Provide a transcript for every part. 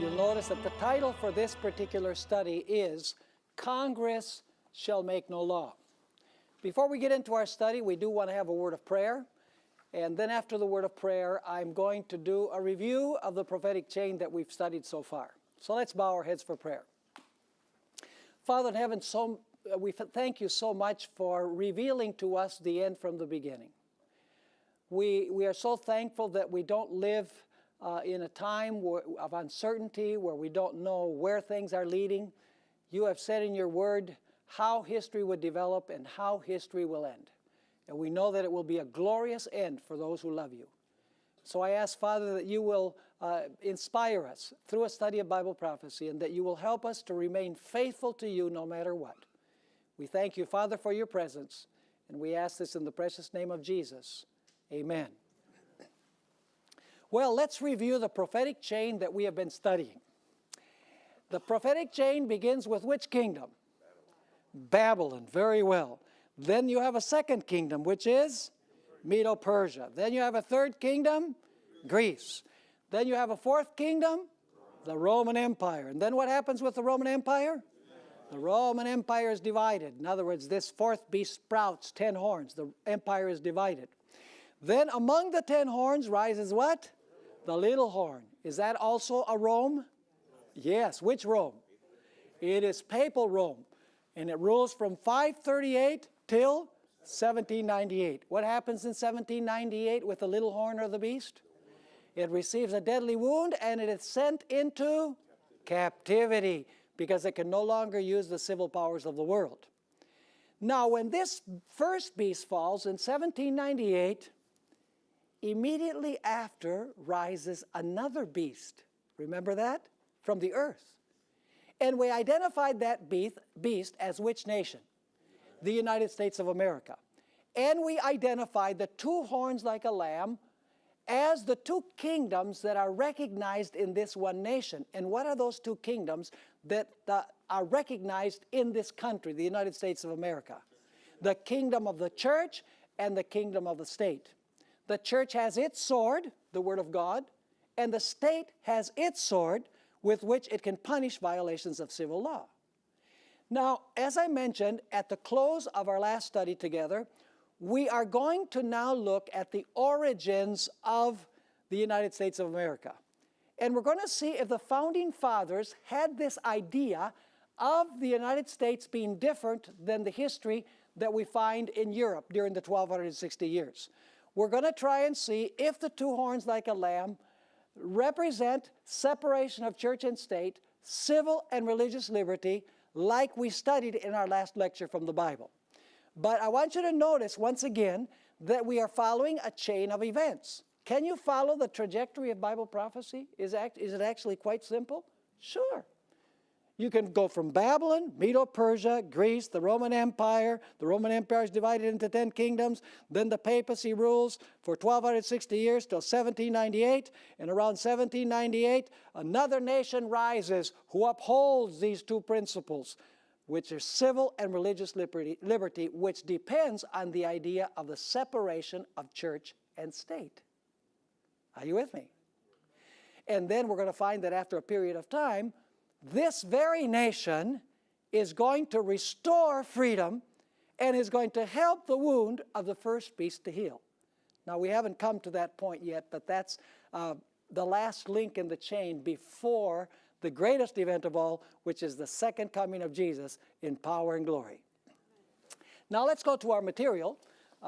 You'll notice that the title for this particular study is Congress Shall Make No Law. Before we get into our study, we do want to have a word of prayer. And then after the word of prayer, I'm going to do a review of the prophetic chain that we've studied so far. So let's bow our heads for prayer. Father in heaven, we thank you so much for revealing to us the end from the beginning. We are so thankful that we don't live in a time of uncertainty where we don't know where things are leading. You have said in your word how history would develop and how history will end. And we know that it will be a glorious end for those who love you. So I ask, Father, that you will inspire us through a study of Bible prophecy and that you will help us to remain faithful to you no matter what. We thank you, Father, for your presence, and we ask this in the precious name of Jesus. Amen. Well, let's review the prophetic chain that we have been studying. The prophetic chain begins with which kingdom? Babylon. Very well. Then you have a second kingdom, which is Medo-Persia. Then you have a third kingdom, Greece. Then you have a fourth kingdom, the Roman Empire. And then what happens with the Roman Empire? The Roman Empire is divided. In other words, this fourth beast sprouts 10 horns. The empire is divided. Then among the 10 horns rises what? The little horn. Is that also a Rome? Yes. Which Rome? It is papal Rome. And it rules from 538 till 1798. What happens in 1798 with the little horn or the beast? It receives a deadly wound and it is sent into captivity because it can no longer use the civil powers of the world. Now, when this first beast falls in 1798, immediately after rises another beast. Remember that? From the earth. And we identified that beast as which nation? The United States of America. And we identified the two horns like a lamb as the two kingdoms that are recognized in this one nation. And what are those two kingdoms that are recognized in this country, the United States of America? The kingdom of the church and the kingdom of the state. The church has its sword, the Word of God, and the state has its sword with which it can punish violations of civil law. Now, as I mentioned at the close of our last study together, we are going to now look at the origins of the United States of America. And we're going to see if the founding fathers had this idea of the United States being different than the history that we find in Europe during the 1260 years. We're going to try and see if the two horns like a lamb represent separation of church and state, civil and religious liberty, like we studied in our last lecture from the Bible. But I want you to notice once again that we are following a chain of events. Can you follow the trajectory of Bible prophecy? Is it actually quite simple? Sure. You can go from Babylon, Medo-Persia, Greece, the Roman Empire. The Roman Empire is divided into 10 kingdoms. Then the papacy rules for 1260 years till 1798. And around 1798, another nation rises who upholds these two principles, which are civil and religious liberty, which depends on the idea of the separation of church and state. Are you with me? And then we're going to find that after a period of time, this very nation is going to restore freedom and is going to help the wound of the first beast to heal. Now, we haven't come to that point yet, but that's the last link in the chain before the greatest event of all, which is the second coming of Jesus in power and glory. Now, let's go to our material.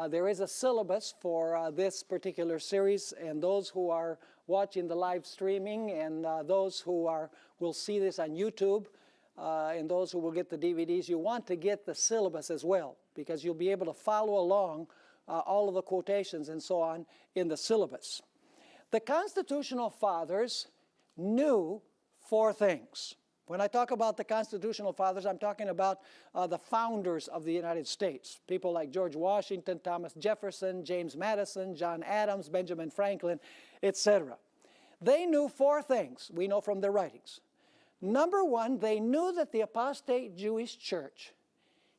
There is a syllabus for this particular series, and those who are watching the live streaming and those who will see this on YouTube and those who will get the DVDs, you want to get the syllabus as well because you'll be able to follow along all of the quotations and so on in the syllabus. The Constitutional Fathers knew four things. When I talk about the Constitutional Fathers, I'm talking about the founders of the United States. People like George Washington, Thomas Jefferson, James Madison, John Adams, Benjamin Franklin, etc. They knew four things we know from their writings. Number one, they knew that the apostate Jewish church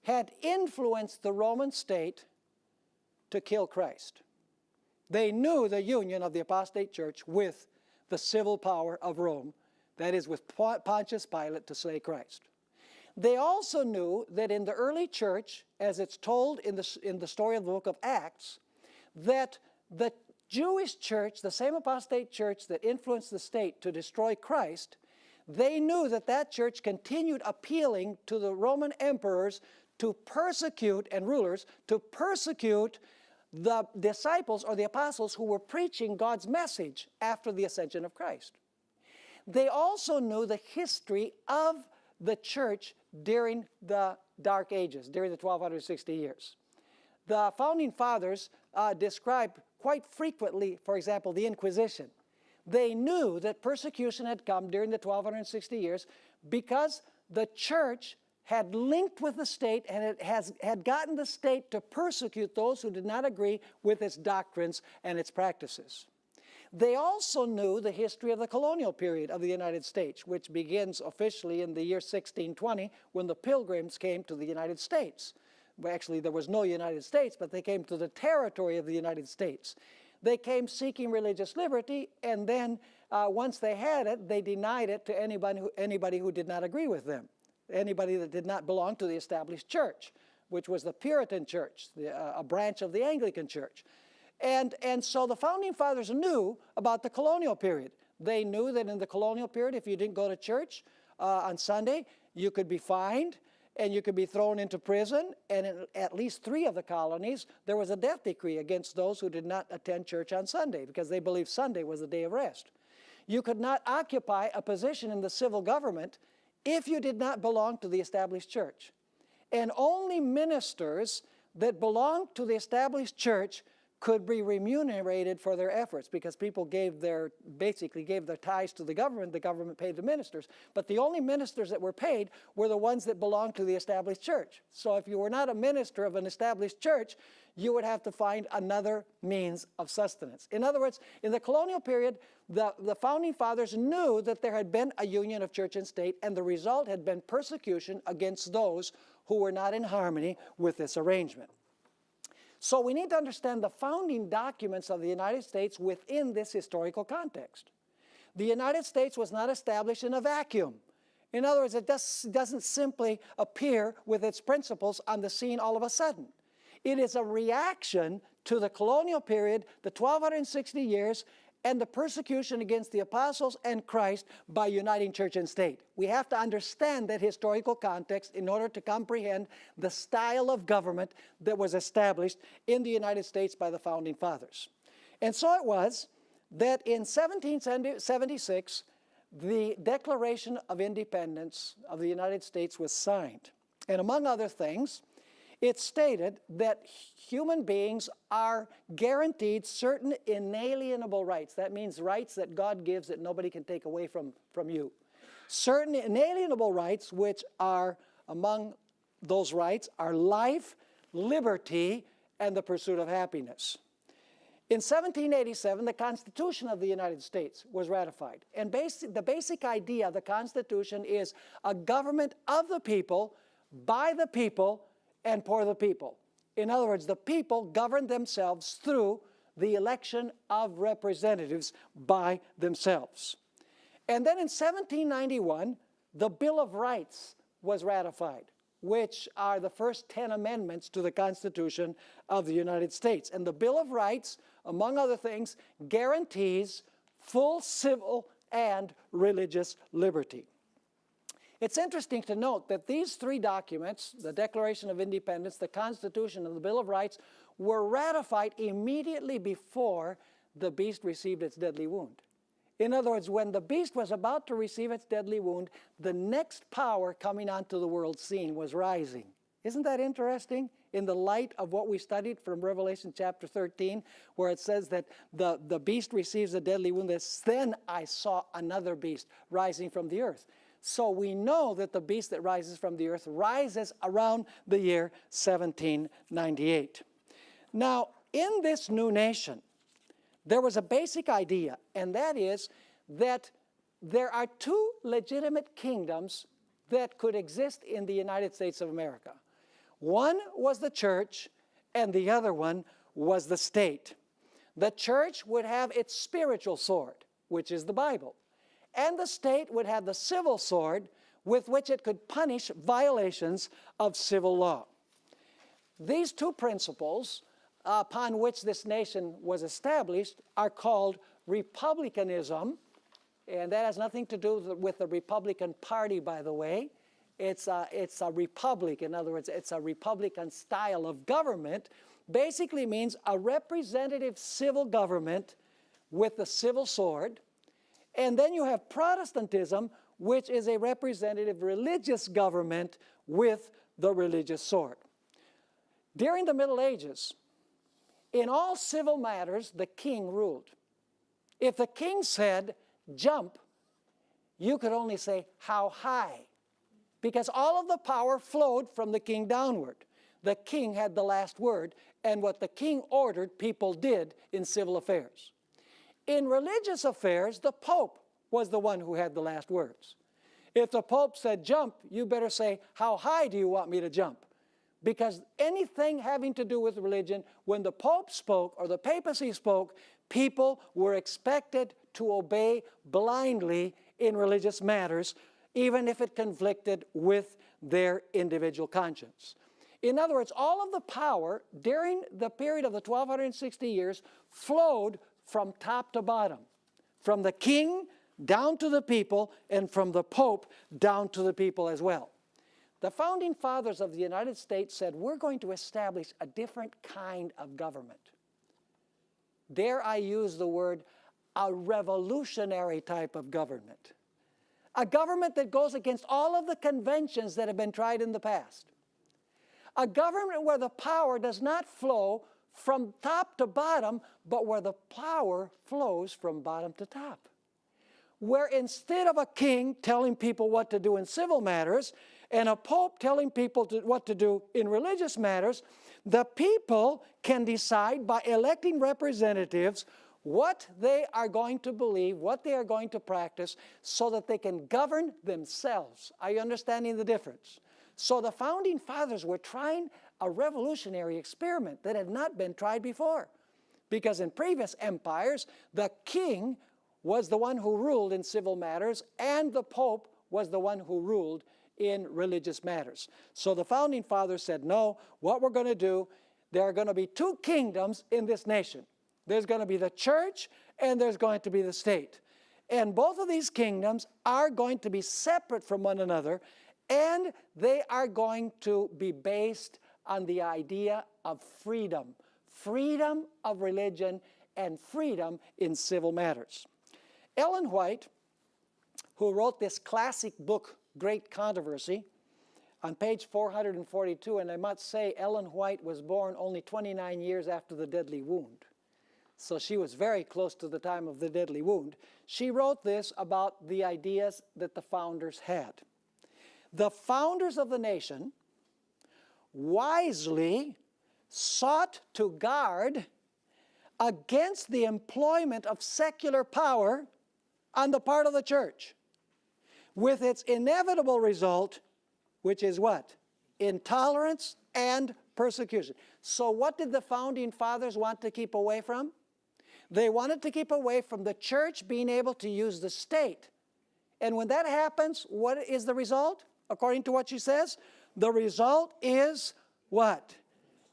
had influenced the Roman state to kill Christ. They knew the union of the apostate church with the civil power of Rome that is with Pontius Pilate to slay Christ. They also knew that in the early church, as it's told in the story of the book of Acts, that the Jewish church, the same apostate church that influenced the state to destroy Christ, they knew that that church continued appealing to the Roman emperors to persecute, and rulers, to persecute the disciples or the apostles who were preaching God's message after the ascension of Christ. They also knew the history of the church during the Dark Ages, during the 1260 years. The founding fathers described quite frequently, for example, the Inquisition. They knew that persecution had come during the 1260 years because the church had linked with the state and it had gotten the state to persecute those who did not agree with its doctrines and its practices. They also knew the history of the colonial period of the United States, which begins officially in the year 1620 when the Pilgrims came to the United States. Well, actually, there was no United States, but they came to the territory of the United States. They came seeking religious liberty, and then once they had it, they denied it to anybody who did not agree with them, anybody that did not belong to the established church, which was the Puritan church, a branch of the Anglican church. And so the founding fathers knew about the colonial period. They knew that in the colonial period, if you didn't go to church on Sunday, you could be fined and you could be thrown into prison. And in at least 3 of the colonies, there was a death decree against those who did not attend church on Sunday because they believed Sunday was the day of rest. You could not occupy a position in the civil government if you did not belong to the established church. And only ministers that belonged to the established church could be remunerated for their efforts because people basically gave their tithes to the government paid the ministers. But the only ministers that were paid were the ones that belonged to the established church. So if you were not a minister of an established church, you would have to find another means of sustenance. In other words, in the colonial period, the founding fathers knew that there had been a union of church and state, and the result had been persecution against those who were not in harmony with this arrangement. So we need to understand the founding documents of the United States within this historical context. The United States was not established in a vacuum. In other words, it doesn't simply appear with its principles on the scene all of a sudden. It is a reaction to the colonial period, the 1260 years, and the persecution against the apostles and Christ by uniting church and state. We have to understand that historical context in order to comprehend the style of government that was established in the United States by the founding fathers. And so it was that in 1776, the Declaration of Independence of the United States was signed. And among other things, it stated that human beings are guaranteed certain inalienable rights. That means rights that God gives that nobody can take away from you. Certain inalienable rights, which are among those rights, are life, liberty, and the pursuit of happiness. In 1787, the Constitution of the United States was ratified. And the basic idea of the Constitution is a government of the people, by the people, and for the people. In other words, the people govern themselves through the election of representatives by themselves. And then in 1791, the Bill of Rights was ratified, which are the first 10 amendments to the Constitution of the United States. And the Bill of Rights, among other things, guarantees full civil and religious liberty. It's interesting to note that these 3 documents, the Declaration of Independence, the Constitution, and the Bill of Rights, were ratified immediately before the beast received its deadly wound. In other words, when the beast was about to receive its deadly wound, the next power coming onto the world scene was rising. Isn't that interesting? In the light of what we studied from Revelation chapter 13, where it says that the beast receives a deadly wound, then I saw another beast rising from the earth. So we know that the beast that rises from the earth rises around the year 1798. Now, in this new nation, there was a basic idea, and that is that there are 2 legitimate kingdoms that could exist in the United States of America. One was the church, and the other one was the state. The church would have its spiritual sword, which is the Bible. and the state would have the civil sword with which it could punish violations of civil law. These two principles upon which this nation was established are called republicanism, and that has nothing to do with the Republican Party, by the way. It's a republic. In other words, it's a Republican style of government. Basically means a representative civil government with the civil sword. And then you have Protestantism, which is a representative religious government with the religious sword. During the Middle Ages, in all civil matters, the king ruled. If the king said, jump, you could only say, how high? Because all of the power flowed from the king downward. The king had the last word, and what the king ordered, people did in civil affairs. In religious affairs, the Pope was the one who had the last words. If the Pope said jump, you better say, how high do you want me to jump? Because anything having to do with religion, when the Pope spoke or the papacy spoke, people were expected to obey blindly in religious matters, even if it conflicted with their individual conscience. In other words, all of the power during the period of the 1260 years flowed from top to bottom, from the king down to the people, and from the Pope down to the people as well. The founding fathers of the United States said, we're going to establish a different kind of government. Dare I use the word, a revolutionary type of government. A government that goes against all of the conventions that have been tried in the past. A government where the power does not flow from top to bottom, but where the power flows from bottom to top. Where instead of a king telling people what to do in civil matters, and a pope telling people what to do in religious matters, the people can decide by electing representatives what they are going to believe, what they are going to practice, so that they can govern themselves. Are you understanding the difference? So the founding fathers were trying a revolutionary experiment that had not been tried before. Because in previous empires, the king was the one who ruled in civil matters, and the Pope was the one who ruled in religious matters. So the founding fathers said, no, what we're going to do, there are going to be two kingdoms in this nation. There's going to be the church, and there's going to be the state. And both of these kingdoms are going to be separate from one another, and they are going to be based on the idea of freedom. Freedom of religion and freedom in civil matters. Ellen White, who wrote this classic book, Great Controversy, on page 442, and I must say Ellen White was born only 29 years after the deadly wound. So she was very close to the time of the deadly wound. She wrote this about the ideas that the founders had. The founders of the nation wisely sought to guard against the employment of secular power on the part of the church, with its inevitable result, which is what? Intolerance and persecution. So what did the founding fathers want to keep away from? They wanted to keep away from the church being able to use the state. And when that happens, what is the result? According to what she says, the result is what?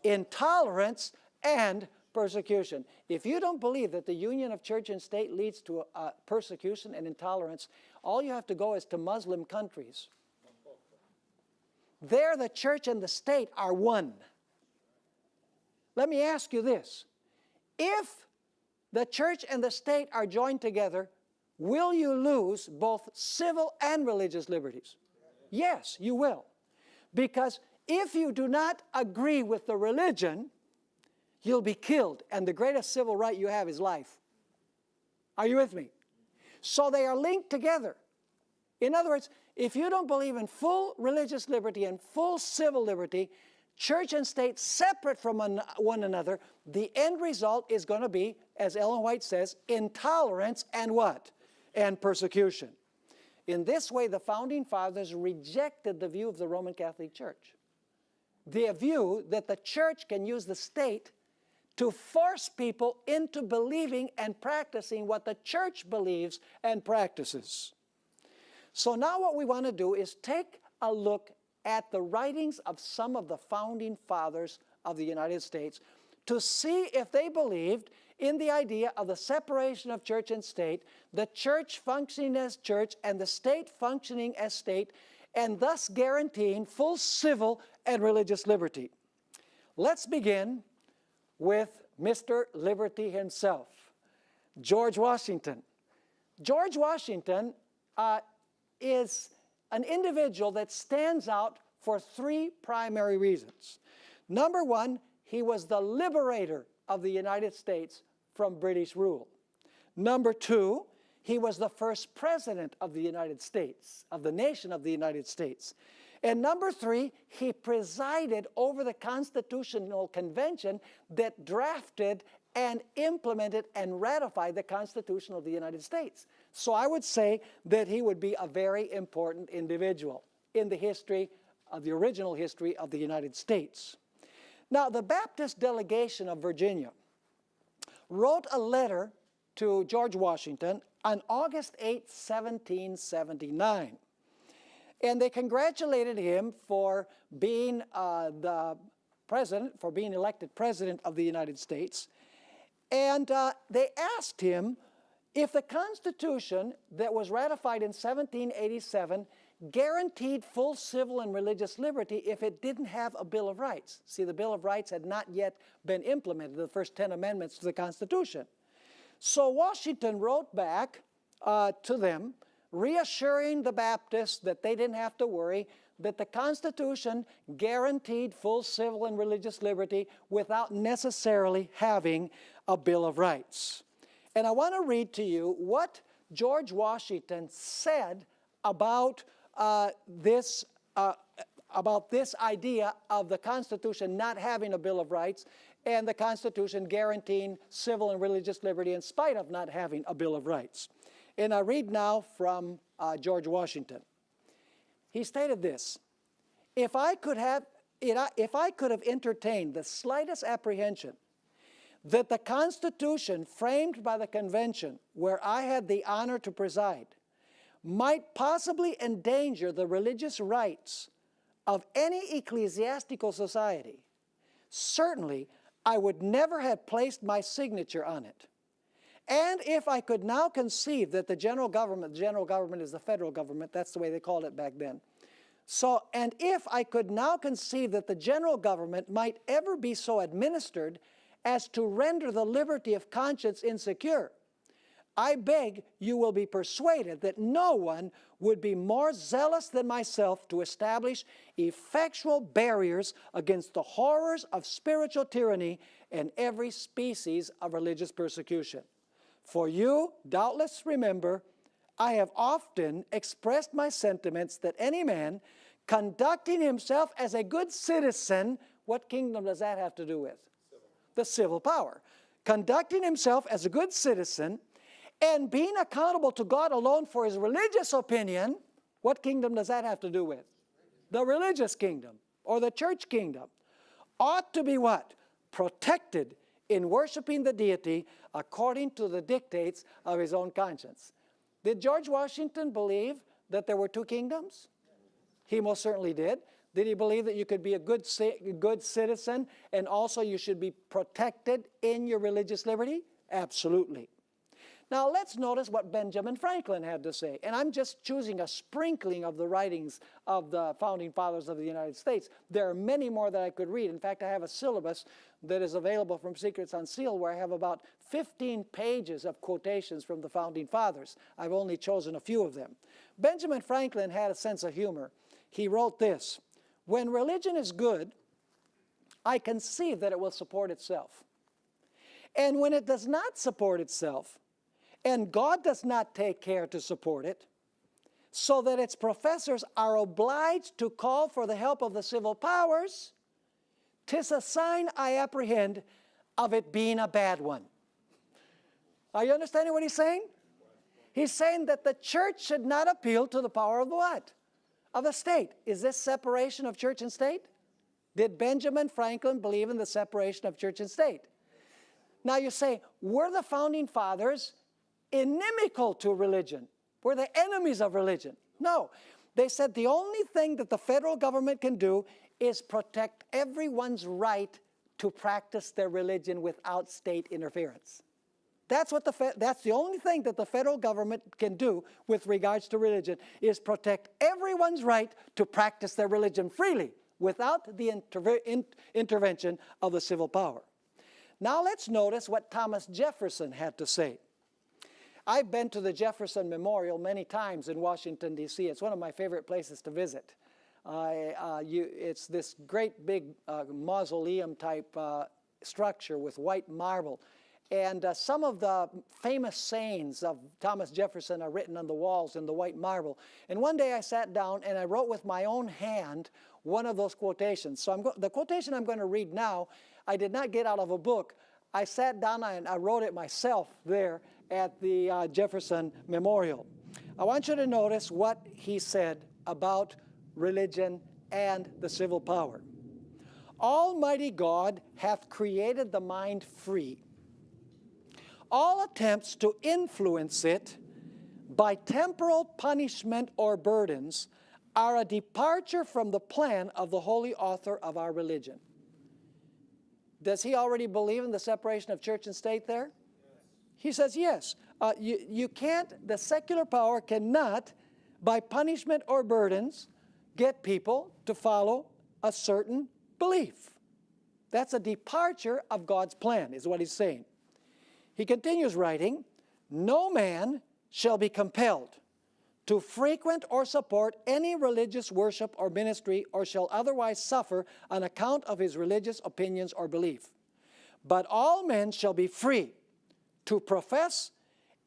Intolerance and persecution. If you don't believe that the union of church and state leads to persecution and intolerance, all you have to go is to Muslim countries. There the church and the state are one. Let me ask you this. If the church and the state are joined together, will you lose both civil and religious liberties? Yes, you will. Because if you do not agree with the religion, you'll be killed, and the greatest civil right you have is life. Are you with me? So they are linked together. In other words, if you don't believe in full religious liberty and full civil liberty, church and state separate from one another, the end result is going to be, as Ellen White says, intolerance and what? And persecution. In this way, the founding fathers rejected the view of the Roman Catholic Church. The view that the church can use the state to force people into believing and practicing what the church believes and practices. So now what we want to do is take a look at the writings of some of the founding fathers of the United States to see if they believed in the idea of the separation of church and state, the church functioning as church and the state functioning as state, and thus guaranteeing full civil and religious liberty. Let's begin with Mr. Liberty himself, George Washington. George Washington is an individual that stands out for three primary reasons. Number one, he was the liberator of the United States from British rule. Number two, he was the first president of the United States, of the nation of the United States. And number three, he presided over the Constitutional Convention that drafted and implemented and ratified the Constitution of the United States. So I would say that he would be a very important individual in the history of the original history of the United States. Now, the Baptist delegation of Virginia wrote a letter to George Washington on August 8, 1779. And they congratulated him for being the president, for being elected president of the United States. And they asked him if the Constitution that was ratified in 1787 guaranteed full civil and religious liberty if it didn't have a Bill of Rights. See, the Bill of Rights had not yet been implemented, the first 10 amendments to the Constitution. So Washington wrote back to them, reassuring the Baptists that they didn't have to worry, that the Constitution guaranteed full civil and religious liberty without necessarily having a Bill of Rights. And I want to read to you what George Washington said about this idea of the Constitution not having a Bill of Rights and the Constitution guaranteeing civil and religious liberty in spite of not having a Bill of Rights. And I read now from George Washington. He stated this: if I could have entertained the slightest apprehension that the Constitution framed by the convention where I had the honor to preside might possibly endanger the religious rights of any ecclesiastical society, certainly I would never have placed my signature on it. And if I could now conceive that the general government is the federal government, that's the way they called it back then. So, and if I could now conceive that the general government might ever be so administered as to render the liberty of conscience insecure, I beg you will be persuaded that no one would be more zealous than myself to establish effectual barriers against the horrors of spiritual tyranny and every species of religious persecution. For you doubtless remember, I have often expressed my sentiments that any man conducting himself as a good citizen, what kingdom does that have to do with? Civil. The civil power. Conducting himself as a good citizen and being accountable to God alone for his religious opinion, what kingdom does that have to do with? The religious kingdom or the church kingdom. Ought to be what? Protected in worshiping the deity according to the dictates of his own conscience. Did George Washington believe that there were two kingdoms? He most certainly did. Did he believe that you could be a good citizen and also you should be protected in your religious liberty? Absolutely. Now let's notice what Benjamin Franklin had to say. And I'm just choosing a sprinkling of the writings of the founding fathers of the United States. There are many more that I could read. In fact, I have a syllabus that is available from Secrets Unsealed where I have about 15 pages of quotations from the founding fathers. I've only chosen a few of them. Benjamin Franklin had a sense of humor. He wrote this: when religion is good, I conceive that it will support itself. And when it does not support itself, and God does not take care to support it, so that its professors are obliged to call for the help of the civil powers, 'tis a sign, I apprehend, of it being a bad one. Are you understanding what he's saying? He's saying that the church should not appeal to the power of the what? Of the state. Is this separation of church and state? Did Benjamin Franklin believe in the separation of church and state? Now you say, were the founding fathers inimical to religion? Were they enemies of religion? No. They said the only thing that the federal government can do is protect everyone's right to practice their religion without state interference. That's the only thing that the federal government can do with regards to religion, is protect everyone's right to practice their religion freely without the intervention of the civil power. Now let's notice what Thomas Jefferson had to say. I've been to the Jefferson Memorial many times in Washington, D.C. It's one of my favorite places to visit. It's this great big mausoleum type structure with white marble. And some of the famous sayings of Thomas Jefferson are written on the walls in the white marble. And one day I sat down and I wrote with my own hand one of those quotations. So the quotation I'm going to read now, I did not get out of a book. I sat down and I wrote it myself there at the Jefferson Memorial. I want you to notice what he said about religion and the civil power. Almighty God hath created the mind free. All attempts to influence it by temporal punishment or burdens are a departure from the plan of the holy author of our religion. Does he already believe in the separation of church and state there? Yes. He says yes. You can't, the secular power cannot, by punishment or burdens, get people to follow a certain belief. That's a departure of God's plan, is what he's saying. He continues writing, no man shall be compelled to frequent or support any religious worship or ministry, or shall otherwise suffer on account of his religious opinions or belief. But all men shall be free to profess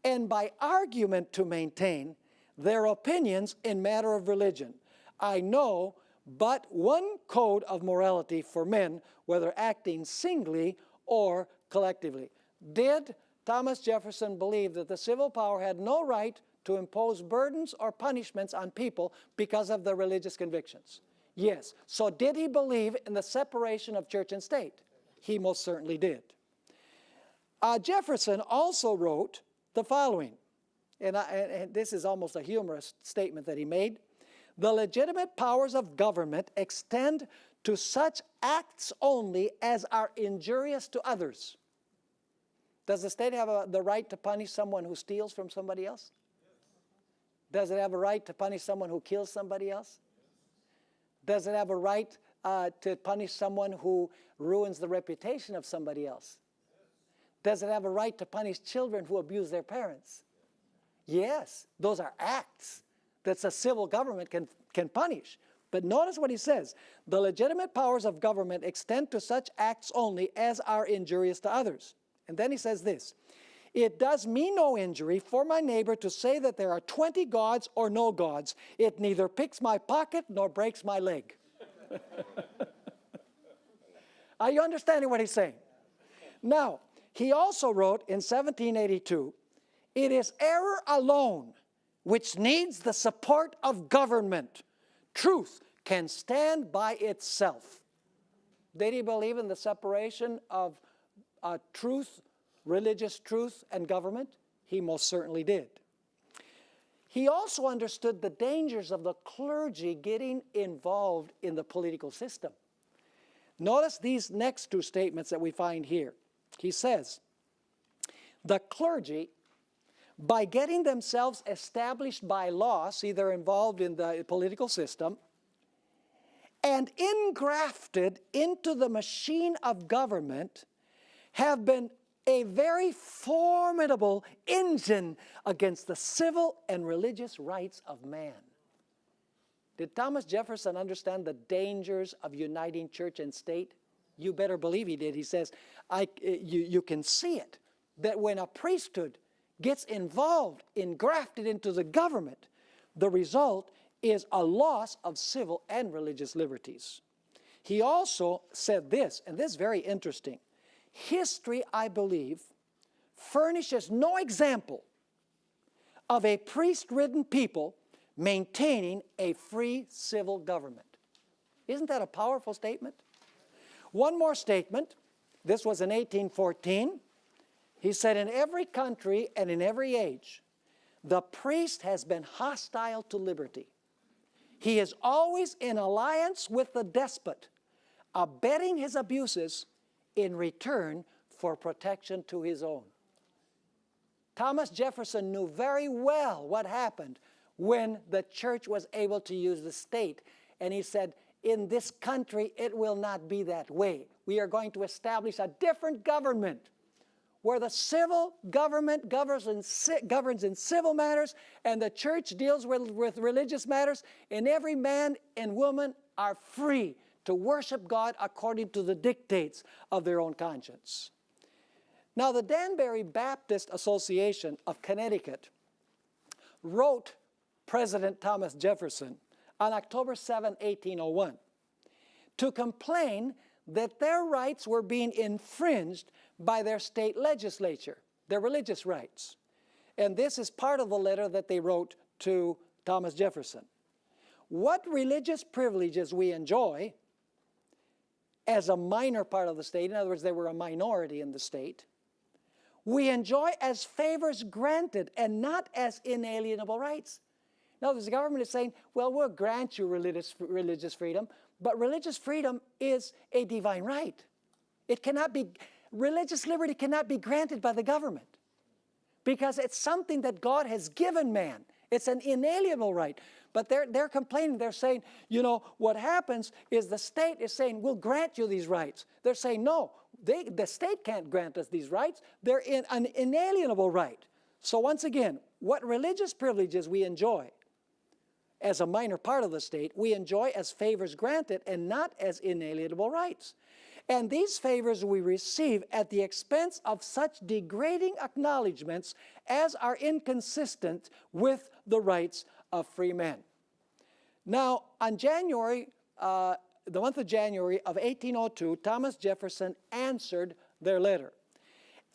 and by argument to maintain their opinions in matter of religion. I know but one code of morality for men, whether acting singly or collectively. Did Thomas Jefferson believe that the civil power had no right to impose burdens or punishments on people because of their religious convictions? Yes. So did he believe in the separation of church and state? He most certainly did. Jefferson also wrote the following, and this is almost a humorous statement that he made. The legitimate powers of government extend to such acts only as are injurious to others. Does the state have the right to punish someone who steals from somebody else? Does it have a right to punish someone who kills somebody else? Does it have a right to punish someone who ruins the reputation of somebody else? Does it have a right to punish children who abuse their parents? Yes, those are acts that the civil government can punish. But notice what he says. The legitimate powers of government extend to such acts only as are injurious to others. And then he says this, it does me no injury for my neighbor to say that there are 20 gods or no gods. It neither picks my pocket nor breaks my leg. Are you understanding what he's saying? Now, he also wrote in 1782, it is error alone which needs the support of government. Truth can stand by itself. Did he believe in the separation of truth, religious truth, and government? He most certainly did. He also understood the dangers of the clergy getting involved in the political system. Notice these next two statements that we find here. He says, the clergy, by getting themselves established by law, see they're involved in the political system, and engrafted into the machine of government, have been a very formidable engine against the civil and religious rights of man. Did Thomas Jefferson understand the dangers of uniting church and state? You better believe he did. He says, you can see it, that when a priesthood gets involved, engrafted into the government, the result is a loss of civil and religious liberties. He also said this, and this is very interesting. History, I believe, furnishes no example of a priest-ridden people maintaining a free civil government. Isn't that a powerful statement? One more statement. This was in 1814. He said, in every country and in every age, the priest has been hostile to liberty. He is always in alliance with the despot, abetting his abuses in return for protection to his own. Thomas Jefferson knew very well what happened when the church was able to use the state. And he said, in this country, it will not be that way. We are going to establish a different government where the civil government governs in civil matters and the church deals with religious matters, and every man and woman are free to worship God according to the dictates of their own conscience. Now, the Danbury Baptist Association of Connecticut wrote President Thomas Jefferson on October 7, 1801, to complain that their rights were being infringed by their state legislature, their religious rights. And this is part of the letter that they wrote to Thomas Jefferson. What religious privileges we enjoy as a minor part of the state, in other words, they were a minority in the state, we enjoy as favors granted and not as inalienable rights. In other words, the government is saying, well, we'll grant you religious freedom, but religious freedom is a divine right. It cannot be, religious liberty cannot be granted by the government because it's something that God has given man. It's an inalienable right. But they're complaining. They're saying, you know, what happens is the state is saying, we'll grant you these rights. They're saying, no, the state can't grant us these rights. They're in an inalienable right. So once again, what religious privileges we enjoy as a minor part of the state, we enjoy as favors granted and not as inalienable rights. And these favors we receive at the expense of such degrading acknowledgments as are inconsistent with the rights of free men. Now, on January, the month of January of 1802, Thomas Jefferson answered their letter.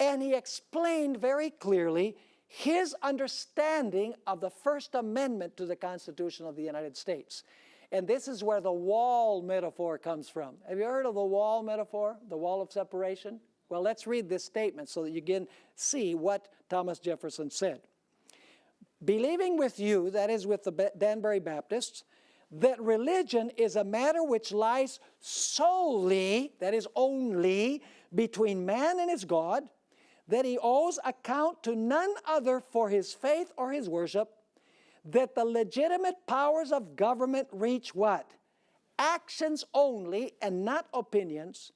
And he explained very clearly his understanding of the First Amendment to the Constitution of the United States. And this is where the wall metaphor comes from. Have you heard of the wall metaphor, the wall of separation? Well, let's read this statement so that you can see what Thomas Jefferson said. Believing with you, that is with the Danbury Baptists, that religion is a matter which lies solely, that is only, between man and his God, that he owes account to none other for his faith or his worship, that the legitimate powers of government reach what? Actions only and not opinions.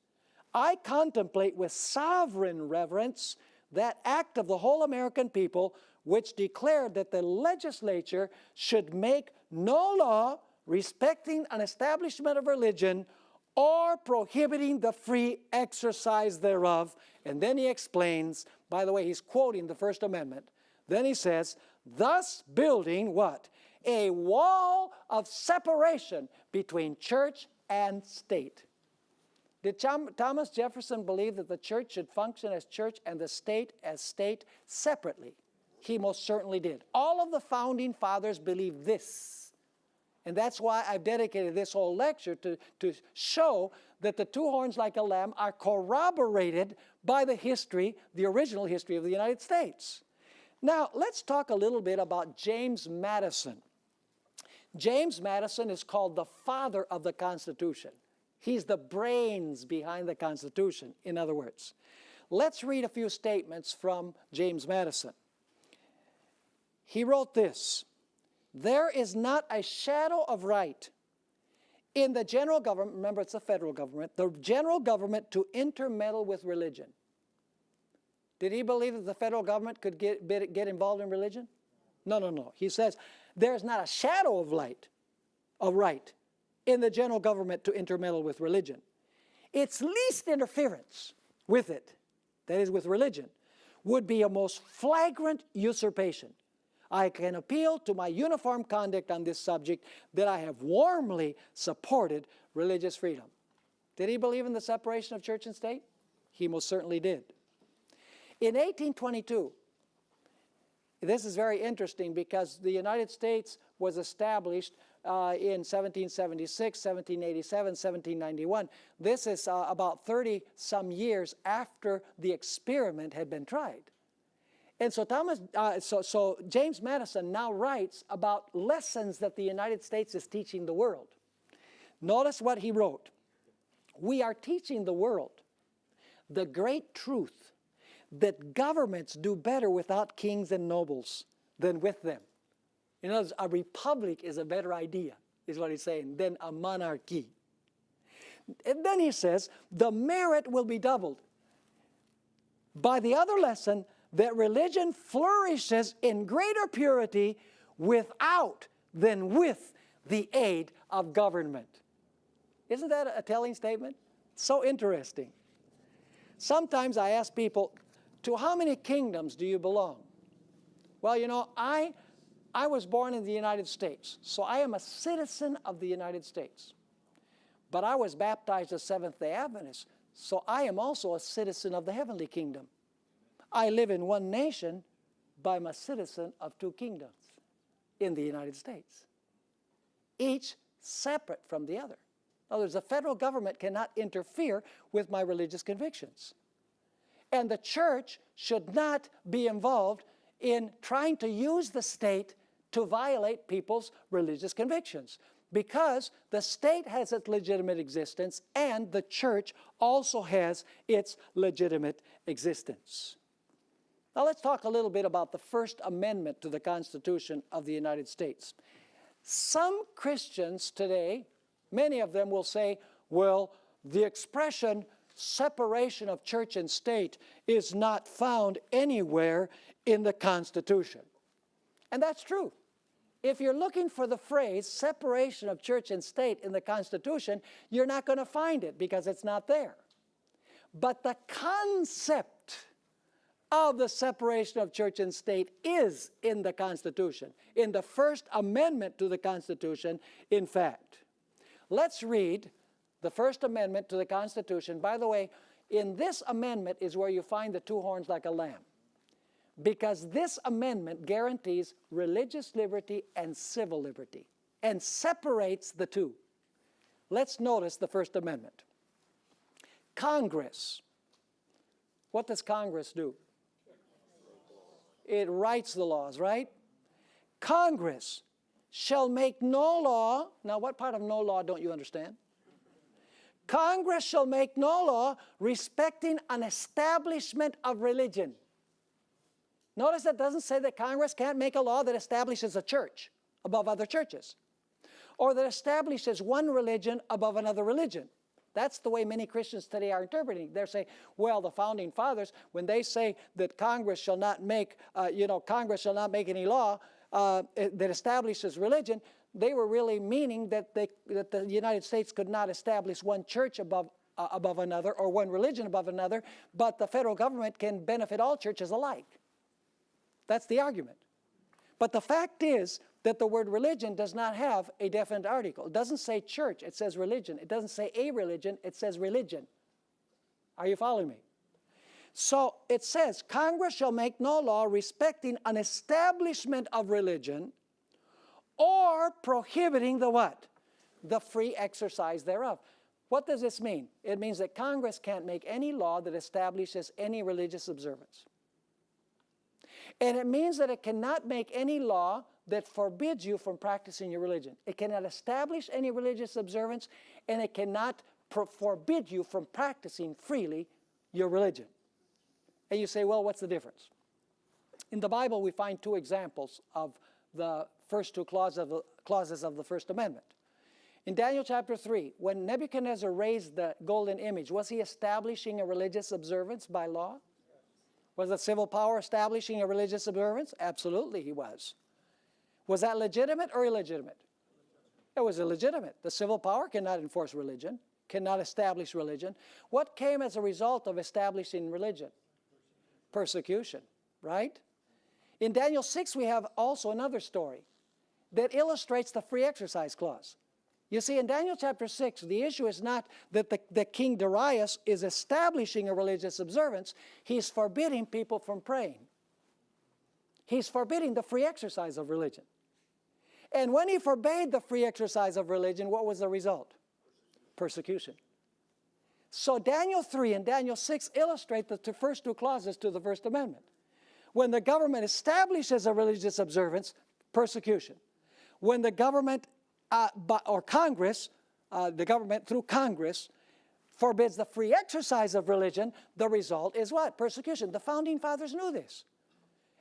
I contemplate with sovereign reverence that act of the whole American people which declared that the legislature should make no law respecting an establishment of religion or prohibiting the free exercise thereof. And then he explains, by the way, he's quoting the First Amendment. Then he says, thus building what? A wall of separation between church and state. Did Thomas Jefferson believe that the church should function as church and the state as state separately? He most certainly did. All of the founding fathers believed this. And that's why I've dedicated this whole lecture to show that the two horns like a lamb are corroborated by the history, the original history of the United States. Now, let's talk a little bit about James Madison. James Madison is called the father of the Constitution. He's the brains behind the Constitution, in other words. Let's read a few statements from James Madison. He wrote this: there is not a shadow of right in the general government, remember it's the federal government, the general government to intermeddle with religion. Did he believe that the federal government could get involved in religion? No, no, no. He says there's not a shadow of right in the general government to intermeddle with religion. Its least interference with it, that is with religion, would be a most flagrant usurpation. I can appeal to my uniform conduct on this subject that I have warmly supported religious freedom. Did he believe in the separation of church and state? He most certainly did. In 1822, this is very interesting because the United States was established in 1776, 1787, 1791. This is about 30-some years after the experiment had been tried. And so James Madison now writes about lessons that the United States is teaching the world. Notice what he wrote. We are teaching the world the great truth that governments do better without kings and nobles than with them. In other words, a republic is a better idea, is what he's saying, than a monarchy. And then he says, the merit will be doubled by the other lesson that religion flourishes in greater purity without than with the aid of government. Isn't that a telling statement? So interesting. Sometimes I ask people, to how many kingdoms do you belong? Well, you know, I was born in the United States, so I am a citizen of the United States. But I was baptized as Seventh-day Adventist, so I am also a citizen of the heavenly kingdom. I live in one nation, but I'm a citizen of two kingdoms in the United States, each separate from the other. In other words, the federal government cannot interfere with my religious convictions. And the church should not be involved in trying to use the state to violate people's religious convictions, because the state has its legitimate existence and the church also has its legitimate existence. Now let's talk a little bit about the First Amendment to the Constitution of the United States. Some Christians today, many of them will say, well, the expression separation of church and state is not found anywhere in the Constitution. And that's true. If you're looking for the phrase separation of church and state in the Constitution, you're not going to find it because it's not there. But the concept of the separation of church and state is in the Constitution, in the First Amendment to the Constitution, in fact. Let's read the First Amendment to the Constitution. By the way, in this amendment is where you find the two horns like a lamb, because this amendment guarantees religious liberty and civil liberty and separates the two. Let's notice the First Amendment. Congress. What does Congress do? It writes the laws, right? Congress shall make no law. Now, what part of no law don't you understand? Congress shall make no law respecting an establishment of religion. Notice that doesn't say that Congress can't make a law that establishes a church above other churches, or that establishes one religion above another religion. That's the way many Christians today are interpreting. They're saying, well, the Founding Fathers, when they say that Congress shall not make, Congress shall not make any law that establishes religion, they were really meaning that the United States could not establish one church above another or one religion above another, but the federal government can benefit all churches alike. That's the argument. But the fact is that the word religion does not have a definite article. It doesn't say church, it says religion. It doesn't say a religion, it says religion. Are you following me? So it says, Congress shall make no law respecting an establishment of religion or prohibiting the what? The free exercise thereof. What does this mean? It means that Congress can't make any law that establishes any religious observance. And it means that it cannot make any law that forbids you from practicing your religion. It cannot establish any religious observance, and it cannot forbid you from practicing freely your religion. And you say, well, what's the difference? In the Bible, we find two examples of the first two clauses of the First Amendment. In Daniel chapter 3, when Nebuchadnezzar raised the golden image, was he establishing a religious observance by law? Was the civil power establishing a religious observance? Absolutely he was. Was that legitimate or illegitimate? It was illegitimate. The civil power cannot enforce religion, cannot establish religion. What came as a result of establishing religion? Persecution, right? In Daniel 6, we have also another story that illustrates the free exercise clause. You see, in Daniel chapter 6, the issue is not that the king Darius is establishing a religious observance. He's forbidding people from praying. He's forbidding the free exercise of religion. And when he forbade the free exercise of religion, what was the result? Persecution. So Daniel 3 and Daniel 6 illustrate the first two clauses to the First Amendment. When the government establishes a religious observance, persecution. When the government or Congress, the government through Congress, forbids the free exercise of religion, the result is what? Persecution. The Founding Fathers knew this.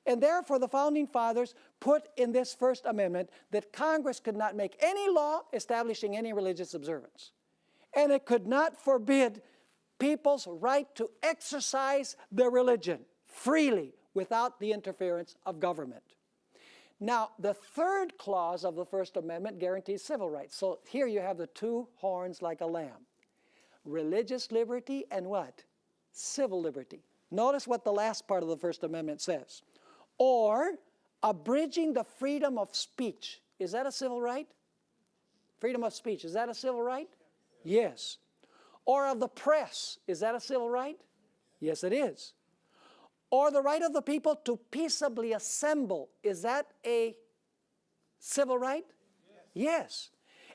And therefore, the Founding Fathers put in this First Amendment that Congress could not make any law establishing any religious observance. And it could not forbid people's right to exercise their religion freely without the interference of government. Now, the third clause of the First Amendment guarantees civil rights. So here you have the two horns like a lamb. Religious liberty and what? Civil liberty. Notice what the last part of the First Amendment says. Or abridging the freedom of speech. Is that a civil right? Freedom of speech, is that a civil right? Yes. Or of the press. Is that a civil right? Yes, it is. Or the right of the people to peaceably assemble. Is that a civil right? Yes.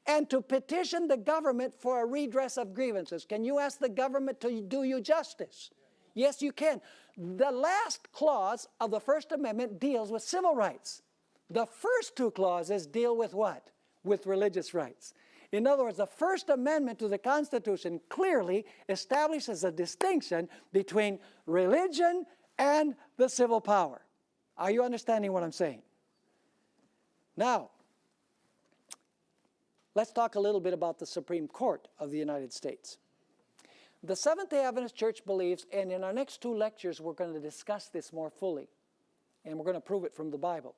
And to petition the government for a redress of grievances. Can you ask the government to do you justice? Yes, you can. The last clause of the First Amendment deals with civil rights. The first two clauses deal with what? With religious rights. In other words, the First Amendment to the Constitution clearly establishes a distinction between religion and the civil power. Are you understanding what I'm saying? Now, let's talk a little bit about the Supreme Court of the United States. The Seventh-day Adventist Church believes, and in our next two lectures we're going to discuss this more fully, and we're going to prove it from the Bible.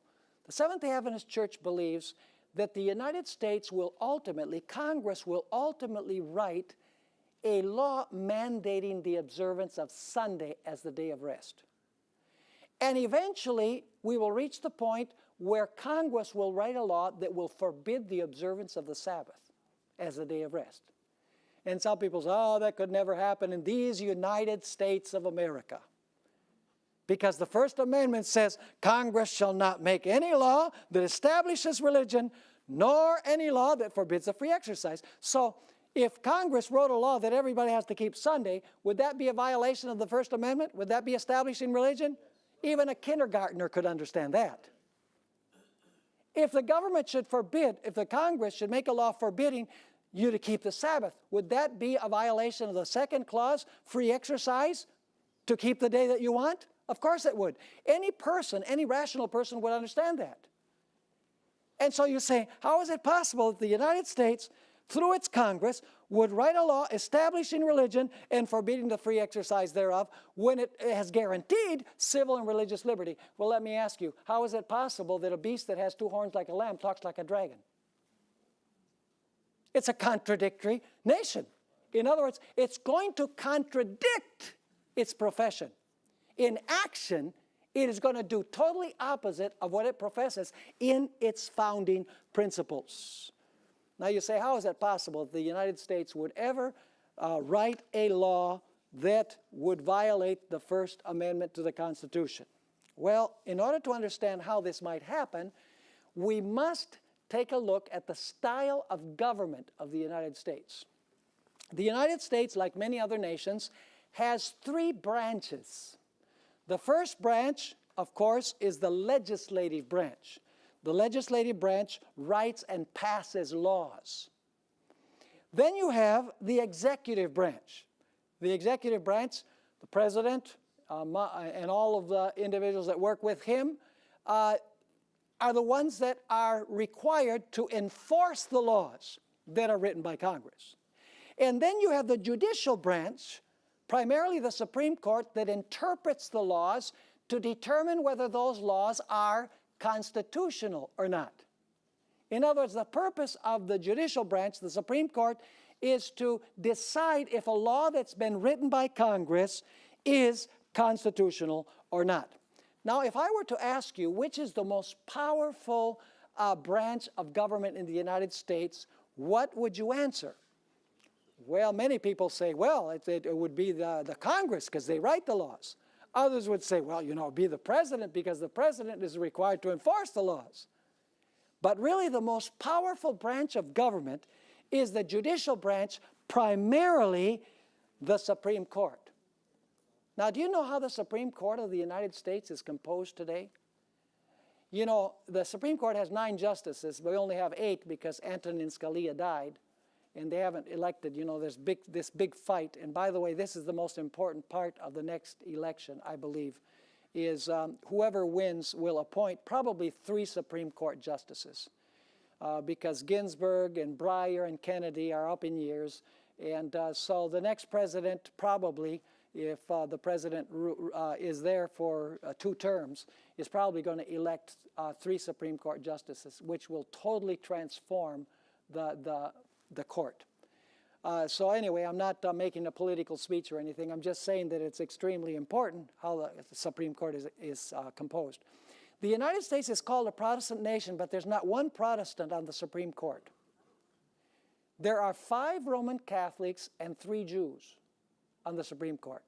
The Seventh-day Adventist Church believes that the United States will ultimately, Congress will ultimately write a law mandating the observance of Sunday as the day of rest. And eventually, we will reach the point where Congress will write a law that will forbid the observance of the Sabbath as the day of rest. And some people say, oh, that could never happen in these United States of America. Because the First Amendment says, Congress shall not make any law that establishes religion, nor any law that forbids a free exercise. So, if Congress wrote a law that everybody has to keep Sunday, would that be a violation of the First Amendment? Would that be establishing religion? Even a kindergartner could understand that. If the government should forbid, if the Congress should make a law forbidding you to keep the Sabbath, would that be a violation of the second clause, free exercise, to keep the day that you want? Of course it would. Any person, any rational person would understand that. And so you say, how is it possible that the United States, through its Congress, would write a law establishing religion and forbidding the free exercise thereof when it has guaranteed civil and religious liberty? Well, let me ask you, how is it possible that a beast that has two horns like a lamb talks like a dragon? It's a contradictory nation. In other words, it's going to contradict its profession. In action, it is going to do totally opposite of what it professes in its founding principles. Now you say, how is that possible that the United States would ever write a law that would violate the First Amendment to the Constitution? Well, in order to understand how this might happen, we must take a look at the style of government of the United States. The United States, like many other nations, has three branches. The first branch, of course, is the legislative branch. The legislative branch writes and passes laws. Then you have the executive branch. The executive branch, the president and all of the individuals that work with him are the ones that are required to enforce the laws that are written by Congress. And then you have the judicial branch, primarily the Supreme Court, that interprets the laws to determine whether those laws are constitutional or not. In other words, the purpose of the judicial branch, the Supreme Court, is to decide if a law that's been written by Congress is constitutional or not. Now, if I were to ask you which is the most powerful branch of government in the United States, what would you answer? Well, many people say, well, it would be the Congress because they write the laws. Others would say, well, you know, it'd be the president because the president is required to enforce the laws. But really the most powerful branch of government is the judicial branch, primarily the Supreme Court. Now, do you know how the Supreme Court of the United States is composed today? You know, the Supreme Court has 9 justices. We only have 8 because Antonin Scalia died, and they haven't elected. You know, there's this big fight. And by the way, this is the most important part of the next election, I believe, is whoever wins will appoint probably 3 Supreme Court justices because Ginsburg and Breyer and Kennedy are up in years. And so the next president probably, if the president is there for 2 terms, is probably going to elect 3 Supreme Court justices, which will totally transform the court. So anyway, I'm not making a political speech or anything. I'm just saying that it's extremely important how the Supreme Court is composed. The United States is called a Protestant nation, but there's not one Protestant on the Supreme Court. There are 5 Roman Catholics and 3 Jews on the Supreme Court.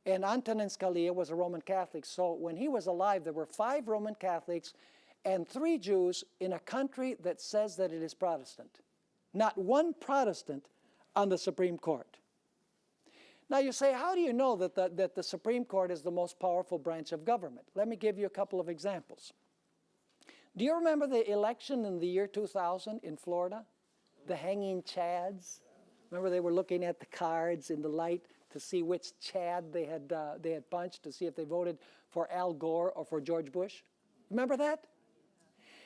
And Antonin Scalia was a Roman Catholic, so when he was alive, there were 5 Roman Catholics and 3 Jews in a country that says that it is Protestant. Not one Protestant on the Supreme Court. Now you say, how do you know that the Supreme Court is the most powerful branch of government? Let me give you a couple of examples. Do you remember the election in the year 2000 in Florida? The hanging chads? Remember they were looking at the cards in the light to see which Chad they had punched, to see if they voted for Al Gore or for George Bush. Remember that?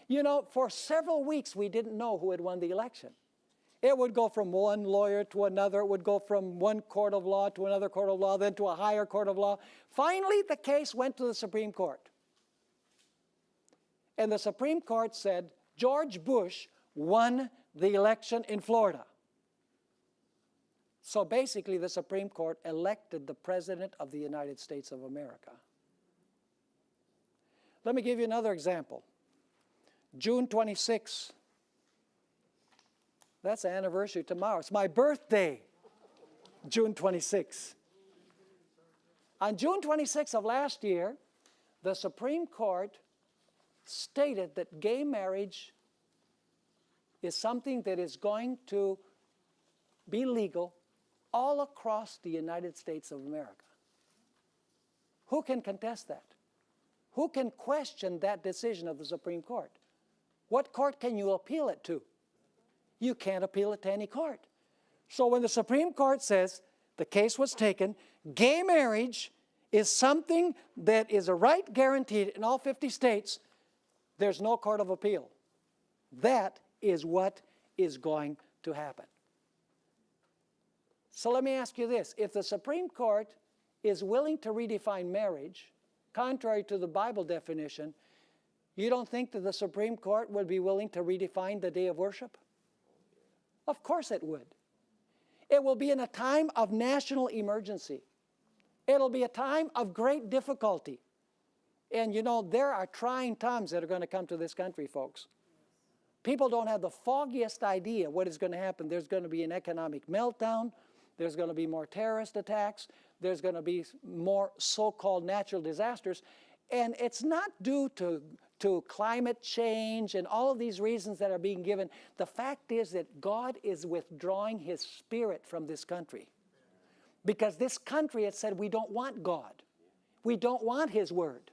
You know, for several weeks we didn't know who had won the election. It would go from one lawyer to another. It would go from one court of law to another court of law, then to a higher court of law. Finally, the case went to the Supreme Court. And the Supreme Court said George Bush won the election in Florida. So basically, the Supreme Court elected the President of the United States of America. Let me give you another example. June 26. That's the anniversary tomorrow. It's my birthday, June 26. On June 26 of last year, the Supreme Court stated that gay marriage is something that is going to be legal all across the United States of America. Who can contest that? Who can question that decision of the Supreme Court? What court can you appeal it to? You can't appeal it to any court. So when the Supreme Court says the case was taken, gay marriage is something that is a right guaranteed in all 50 states, there's no court of appeal. That is what is going to happen. So let me ask you this. If the Supreme Court is willing to redefine marriage, contrary to the Bible definition, you don't think that the Supreme Court would be willing to redefine the day of worship? Of course it would. It will be in a time of national emergency. It'll be a time of great difficulty. And you know, there are trying times that are going to come to this country, folks. People don't have the foggiest idea what is going to happen. There's going to be an economic meltdown. There's going to be more terrorist attacks. There's going to be more so-called natural disasters. And it's not due to climate change and all of these reasons that are being given. The fact is that God is withdrawing His Spirit from this country. Because this country has said, we don't want God. We don't want His Word.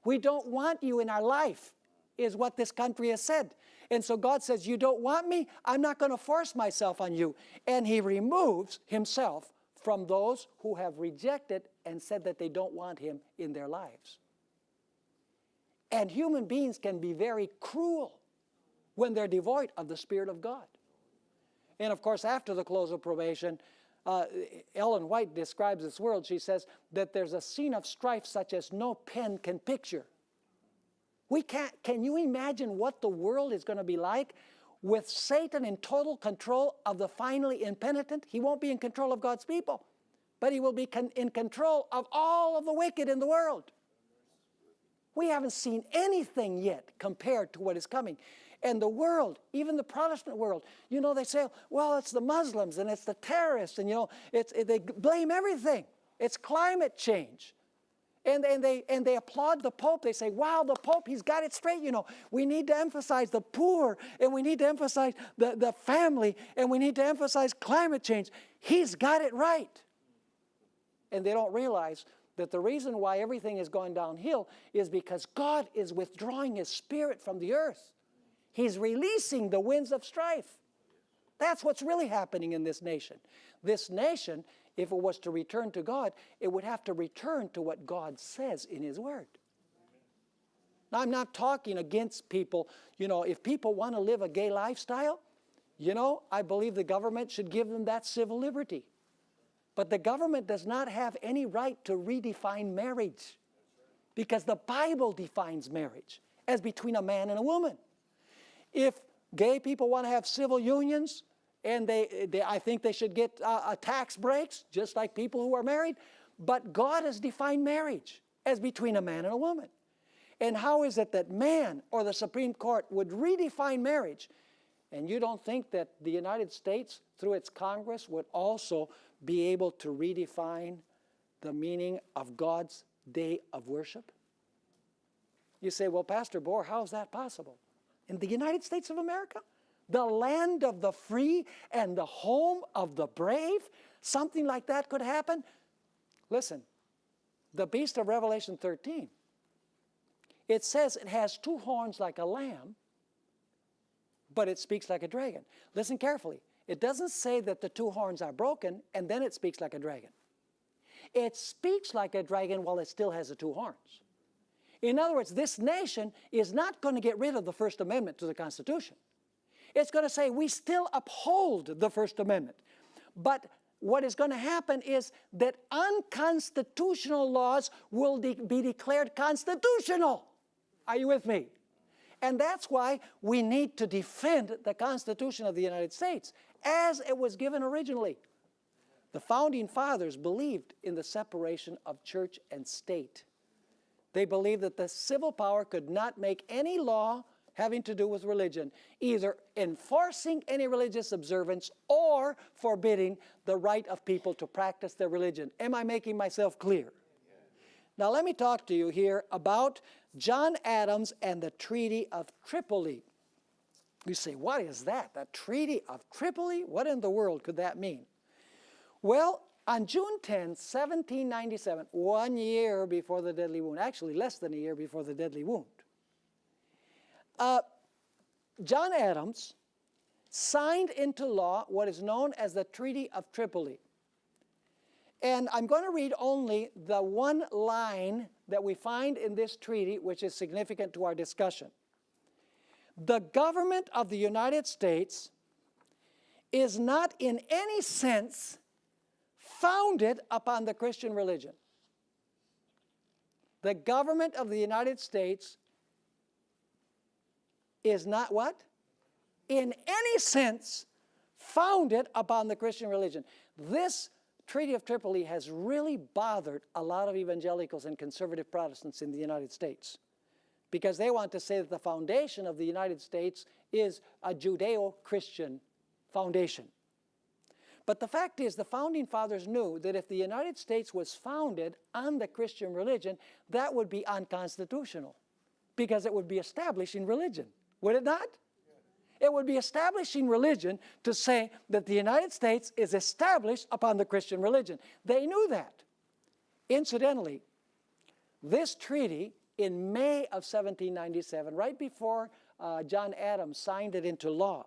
We don't want you in our life, is what this country has said. And so God says, you don't want me? I'm not going to force myself on you. And He removes Himself from those who have rejected and said that they don't want Him in their lives. And human beings can be very cruel when they're devoid of the Spirit of God. And of course, after the close of probation, Ellen White describes this world. She says that there's a scene of strife such as no pen can picture. Can you imagine what the world is going to be like with Satan in total control of the finally impenitent? He won't be in control of God's people, but he will be in control of all of the wicked in the world. We haven't seen anything yet compared to what is coming. And the world, even the Protestant world, you know, they say, well, it's the Muslims and it's the terrorists, and you know, they blame everything. It's climate change. And they applaud the Pope. They say, wow, the Pope, he's got it straight, you know. We need to emphasize the poor, and we need to emphasize the family, and we need to emphasize climate change. He's got it right. And they don't realize that the reason why everything is going downhill is because God is withdrawing His Spirit from the earth. He's releasing the winds of strife. That's what's really happening in this nation. This nation, if it was to return to God, it would have to return to what God says in His Word. Now, I'm not talking against people. You know, if people want to live a gay lifestyle, you know, I believe the government should give them that civil liberty. But the government does not have any right to redefine marriage, because the Bible defines marriage as between a man and a woman. If gay people want to have civil unions, and I think they should get tax breaks, just like people who are married. But God has defined marriage as between a man and a woman. And how is it that man or the Supreme Court would redefine marriage? And you don't think that the United States, through its Congress, would also be able to redefine the meaning of God's day of worship? You say, well, Pastor Bohr, how is that possible? In the United States of America? The land of the free and the home of the brave? Something like that could happen? Listen, the beast of Revelation 13, it says it has two horns like a lamb, but it speaks like a dragon. Listen carefully. It doesn't say that the two horns are broken and then it speaks like a dragon. It speaks like a dragon while it still has the two horns. In other words, this nation is not going to get rid of the First Amendment to the Constitution. It's going to say we still uphold the First Amendment. But what is going to happen is that unconstitutional laws will be declared constitutional. Are you with me? And that's why we need to defend the Constitution of the United States as it was given originally. The Founding Fathers believed in the separation of church and state. They believed that the civil power could not make any law having to do with religion, either enforcing any religious observance or forbidding the right of people to practice their religion. Am I making myself clear? Now let me talk to you here about John Adams and the Treaty of Tripoli. You say, what is that? The Treaty of Tripoli? What in the world could that mean? Well, on June 10, 1797, 1 year before the deadly wound, actually less than a year before the deadly wound, John Adams signed into law what is known as the Treaty of Tripoli. And I'm going to read only the one line that we find in this treaty, which is significant to our discussion. The government of the United States is not in any sense founded upon the Christian religion. The government of the United States is not what? In any sense founded upon the Christian religion. This Treaty of Tripoli has really bothered a lot of evangelicals and conservative Protestants in the United States, because they want to say that the foundation of the United States is a Judeo-Christian foundation. But the fact is, the Founding Fathers knew that if the United States was founded on the Christian religion, that would be unconstitutional, because it would be establishing religion. Would it not? It would be establishing religion to say that the United States is established upon the Christian religion. They knew that. Incidentally, this treaty in May of 1797, right before John Adams signed it into law,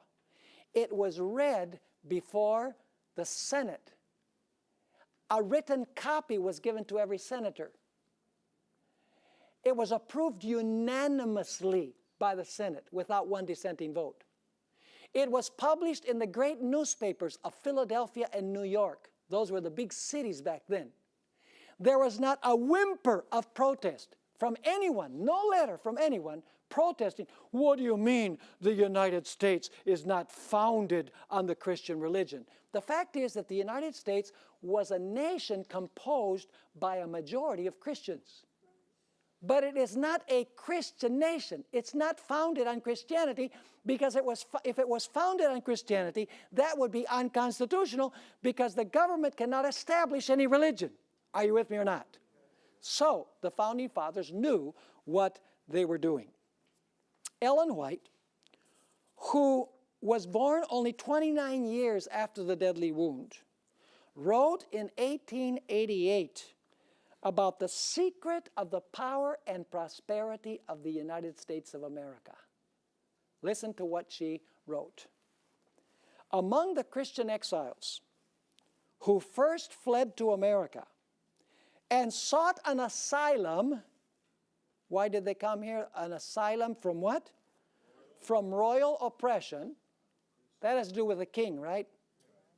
it was read before the Senate. A written copy was given to every senator. It was approved unanimously by the Senate without one dissenting vote. It was published in the great newspapers of Philadelphia and New York. Those were the big cities back then. There was not a whimper of protest from anyone, no letter from anyone protesting. What do you mean the United States is not founded on the Christian religion? The fact is that the United States was a nation composed by a majority of Christians. But it is not a Christian nation. It's not founded on Christianity, because if it was founded on Christianity, that would be unconstitutional, because the government cannot establish any religion. Are you with me or not? So the Founding Fathers knew what they were doing. Ellen White, who was born only 29 years after the deadly wound, wrote in 1888 about the secret of the power and prosperity of the United States of America. Listen to what she wrote. Among the Christian exiles who first fled to America and sought an asylum, why did they come here? An asylum from what? From royal oppression. That has to do with the king, right?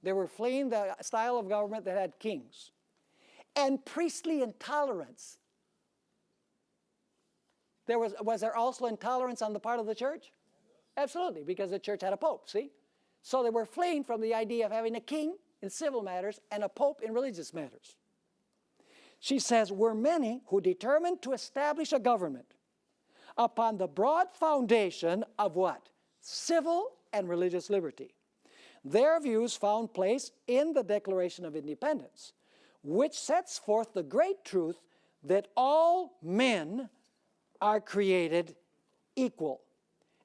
They were fleeing the style of government that had kings. And priestly intolerance. Was there also intolerance on the part of the church? Absolutely, because the church had a pope, see? So they were fleeing from the idea of having a king in civil matters and a pope in religious matters. She says, were many who determined to establish a government upon the broad foundation of what? Civil and religious liberty. Their views found place in the Declaration of Independence, which sets forth the great truth that all men are created equal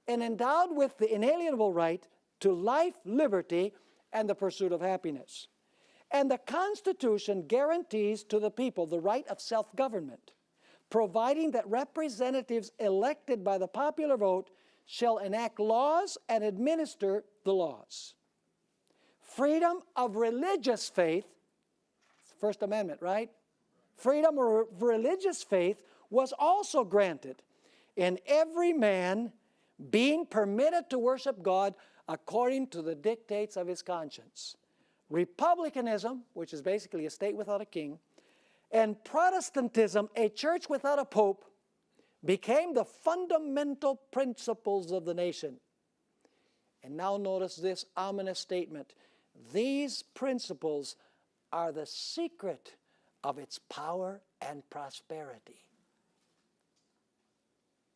and endowed with the inalienable right to life, liberty, and the pursuit of happiness. And the Constitution guarantees to the people the right of self-government, providing that representatives elected by the popular vote shall enact laws and administer the laws. Freedom of religious faith, First Amendment, right? Freedom of religious faith was also granted, and every man being permitted to worship God according to the dictates of his conscience. Republicanism, which is basically a state without a king, and Protestantism, a church without a pope, became the fundamental principles of the nation. And now notice this ominous statement. These principles are the secret of its power and prosperity.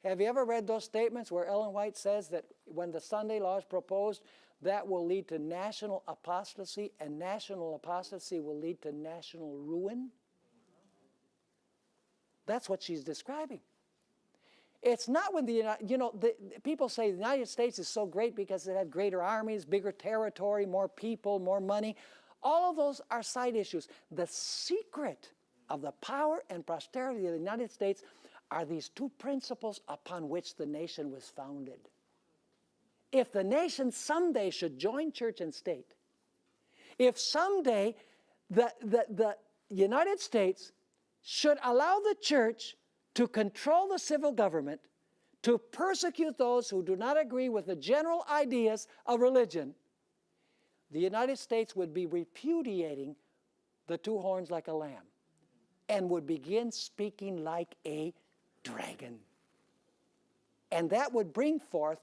Have you ever read those statements where Ellen White says that when the Sunday law is proposed, that will lead to national apostasy, and national apostasy will lead to national ruin? That's what she's describing. It's not when people say the United States is so great because it had greater armies, bigger territory, more people, more money. All of those are side issues. The secret of the power and prosperity of the United States are these two principles upon which the nation was founded. If the nation someday should join church and state, if someday the United States should allow the church to control the civil government, to persecute those who do not agree with the general ideas of religion, the United States would be repudiating the two horns like a lamb and would begin speaking like a dragon. And that would bring forth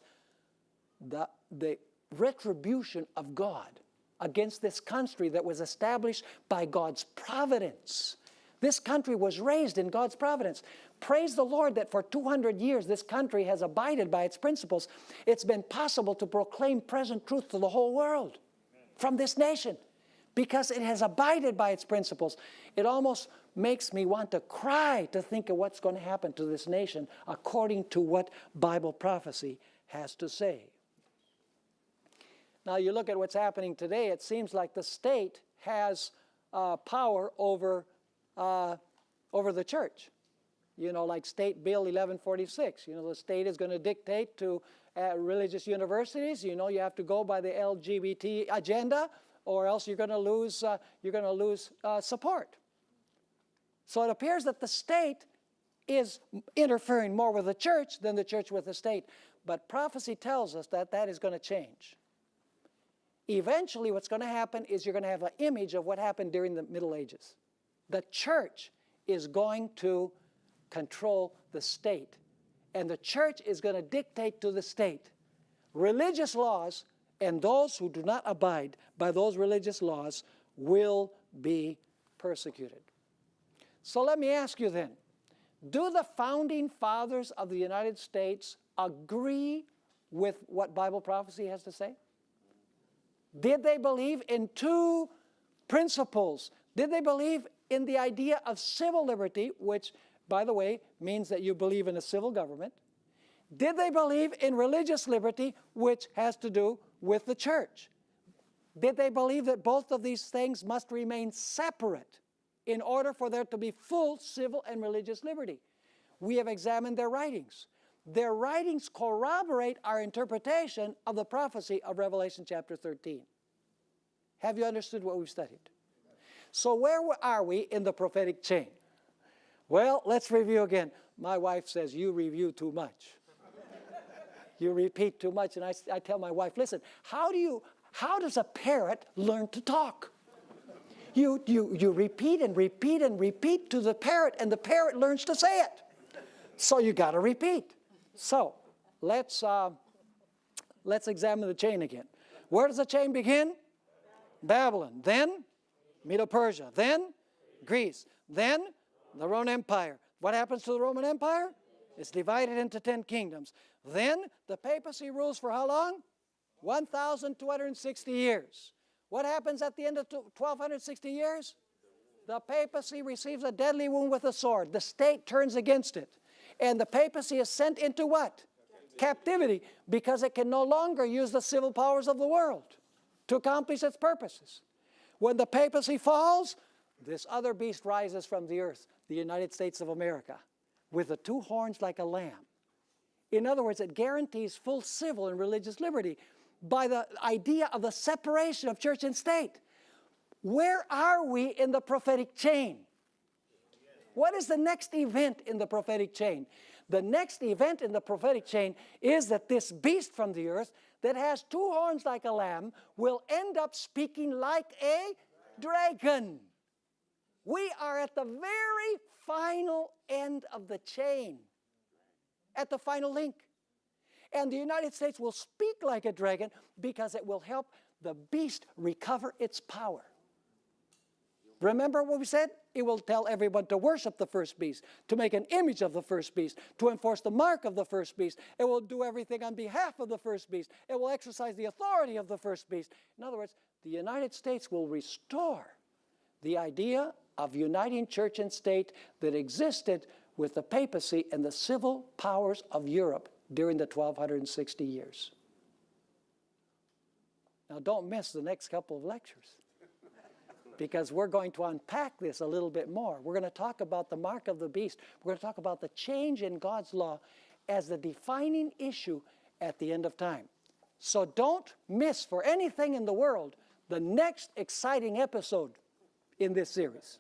the retribution of God against this country that was established by God's providence. This country was raised in God's providence. Praise the Lord that for 200 years this country has abided by its principles. It's been possible to proclaim present truth to the whole world from this nation because it has abided by its principles. It almost makes me want to cry to think of what's going to happen to this nation according to what Bible prophecy has to say. Now you look at what's happening today, it seems like the state has power over the church. Like State Bill 1146. The state is going to dictate to religious universities. You have to go by the LGBT agenda, or else you're going to lose support. So it appears that the state is interfering more with the church than the church with the state. But prophecy tells us that that is going to change. Eventually, what's going to happen is you're going to have an image of what happened during the Middle Ages. The church is going to control the state, and the church is going to dictate to the state religious laws, and those who do not abide by those religious laws will be persecuted. So let me ask you then, do the founding fathers of the United States agree with what Bible prophecy has to say? Did they believe in two principles? Did they believe in the idea of civil liberty, which, by the way, means that you believe in a civil government? Did they believe in religious liberty, which has to do with the church? Did they believe that both of these things must remain separate in order for there to be full civil and religious liberty? We have examined their writings. Their writings corroborate our interpretation of the prophecy of Revelation chapter 13. Have you understood what we've studied? So where are we in the prophetic chain? Well, let's review again. My wife says, you review too much. You repeat too much. And I tell my wife, listen, how does a parrot learn to talk? You repeat and repeat and repeat to the parrot, and the parrot learns to say it. So you got to repeat. So let's examine the chain again. Where does the chain begin? Babylon. Then Medo-Persia. Then Greece. Then the Roman Empire. What happens to the Roman Empire? It's divided into 10 kingdoms. Then the papacy rules for how long? 1,260 years. What happens at the end of 1,260 years? The papacy receives a deadly wound with a sword. The state turns against it. And the papacy is sent into what? Captivity, because it can no longer use the civil powers of the world to accomplish its purposes. When the papacy falls, this other beast rises from the earth, the United States of America, with the two horns like a lamb. In other words, it guarantees full civil and religious liberty by the idea of the separation of church and state. Where are we in the prophetic chain? What is the next event in the prophetic chain? The next event in the prophetic chain is that this beast from the earth that has two horns like a lamb will end up speaking like a dragon. We are at the very final end of the chain, at the final link. And the United States will speak like a dragon because it will help the beast recover its power. Remember what we said? It will tell everyone to worship the first beast, to make an image of the first beast, to enforce the mark of the first beast. It will do everything on behalf of the first beast. It will exercise the authority of the first beast. In other words, the United States will restore the idea of uniting church and state that existed with the papacy and the civil powers of Europe during the 1260 years. Now don't miss the next couple of lectures, because we're going to unpack this a little bit more. We're going to talk about the mark of the beast. We're going to talk about the change in God's law as the defining issue at the end of time. So don't miss for anything in the world the next exciting episode in this series.